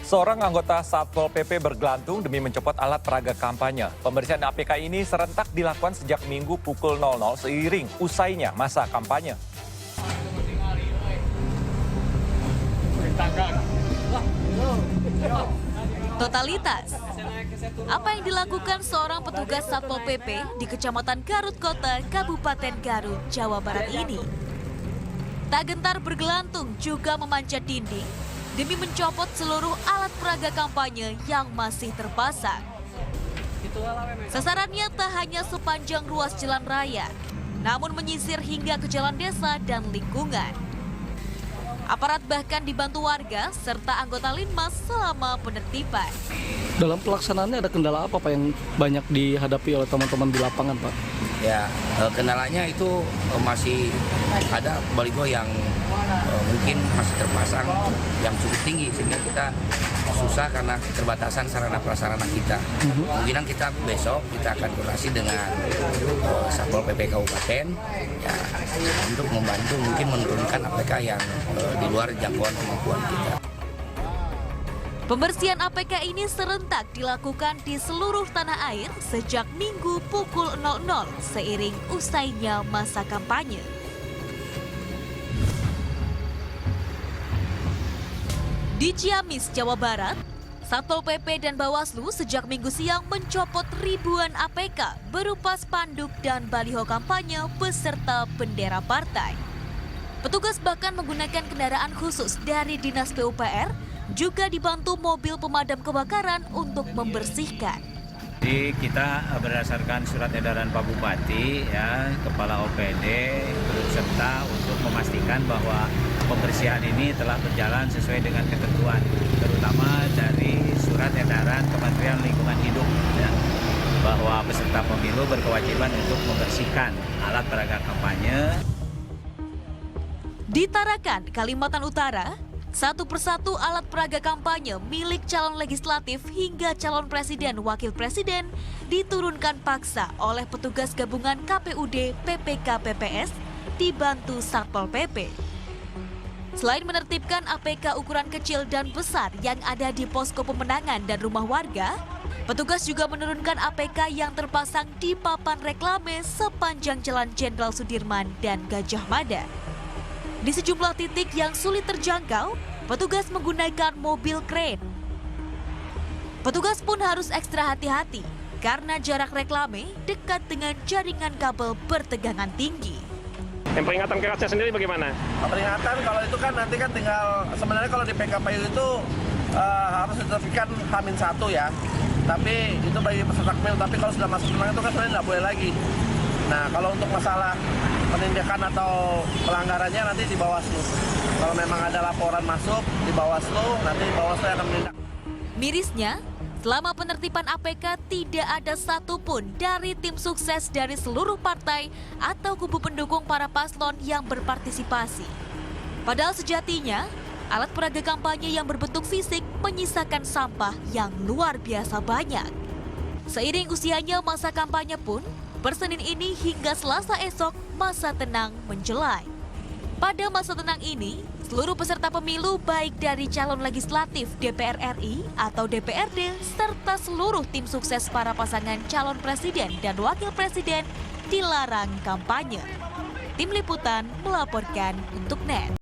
Seorang anggota Satpol PP bergelantung demi mencopot alat peraga kampanye. Pembersihan APK ini serentak dilakukan sejak Minggu pukul 00 seiring usainya masa kampanye. Totalitas. Apa yang dilakukan seorang petugas Satpol PP di Kecamatan Garut Kota, Kabupaten Garut, Jawa Barat ini? Tak gentar bergelantung juga memanjat dinding demi mencopot seluruh alat peraga kampanye yang masih terpasang. Sasarannya tak hanya sepanjang ruas jalan raya, namun menyisir hingga ke jalan desa dan lingkungan. Aparat bahkan dibantu warga serta anggota Linmas selama penertiban. Dalam pelaksanaannya ada kendala apa Pak yang banyak dihadapi oleh teman-teman di lapangan Pak? Ya, kendalanya itu masih ada baliho yang mungkin masih terpasang yang cukup tinggi sehingga kita susah karena keterbatasan sarana prasarana kita. Kemungkinan kita besok kita akan koordinasi dengan Satpol PP Kabupaten ya, untuk membantu mungkin menurunkan APK yang di luar jangkauan kemampuan kita. Pembersihan APK ini serentak dilakukan di seluruh tanah air sejak Minggu pukul 00 seiring usainya masa kampanye. Di Ciamis, Jawa Barat, Satpol PP dan Bawaslu sejak Minggu siang mencopot ribuan APK berupa spanduk dan baliho kampanye beserta bendera partai. Petugas bahkan menggunakan kendaraan khusus dari Dinas PUPR, juga dibantu mobil pemadam kebakaran untuk membersihkan. Jadi kita berdasarkan surat edaran Pak Bupati, ya, Kepala OPD, turut serta untuk memastikan bahwa pembersihan ini telah berjalan sesuai dengan ketentuan, terutama dari surat edaran Kementerian Lingkungan Hidup, ya, bahwa peserta pemilu berkewajiban untuk membersihkan alat peraga kampanye. Di Tarakan, Kalimantan Utara, satu persatu alat peraga kampanye milik calon legislatif hingga calon presiden wakil presiden diturunkan paksa oleh petugas gabungan KPUD PPK PPS dibantu Satpol PP. Selain menertibkan APK ukuran kecil dan besar yang ada di posko pemenangan dan rumah warga, petugas juga menurunkan APK yang terpasang di papan reklame sepanjang Jalan Jenderal Sudirman dan Gajah Mada. Di sejumlah titik yang sulit terjangkau, petugas menggunakan mobil kren. Petugas pun harus ekstra hati-hati karena jarak reklame dekat dengan jaringan kabel bertegangan tinggi. Yang peringatan kerasnya sendiri bagaimana? Peringatan kalau itu kan nanti kan tinggal, sebenarnya kalau di PKPU itu harus sertifikat H-1 ya. Tapi itu bagi peserta pemilu, tapi kalau sudah masuk pemenang itu kan sebenarnya tidak boleh lagi. Nah, kalau untuk masalah penindakan atau pelanggarannya nanti di Bawaslu. Kalau memang ada laporan masuk di Bawaslu, nanti Bawaslu akan menindak. Mirisnya, selama penertiban APK tidak ada satupun dari tim sukses dari seluruh partai atau kubu pendukung para paslon yang berpartisipasi. Padahal sejatinya, alat peraga kampanye yang berbentuk fisik menyisakan sampah yang luar biasa banyak. Seiring usianya masa kampanye pun, per Senin ini hingga Selasa esok masa tenang menjelai. Pada masa tenang ini, seluruh peserta pemilu baik dari calon legislatif DPR RI atau DPRD serta seluruh tim sukses para pasangan calon presiden dan wakil presiden dilarang kampanye. Tim Liputan melaporkan untuk NET.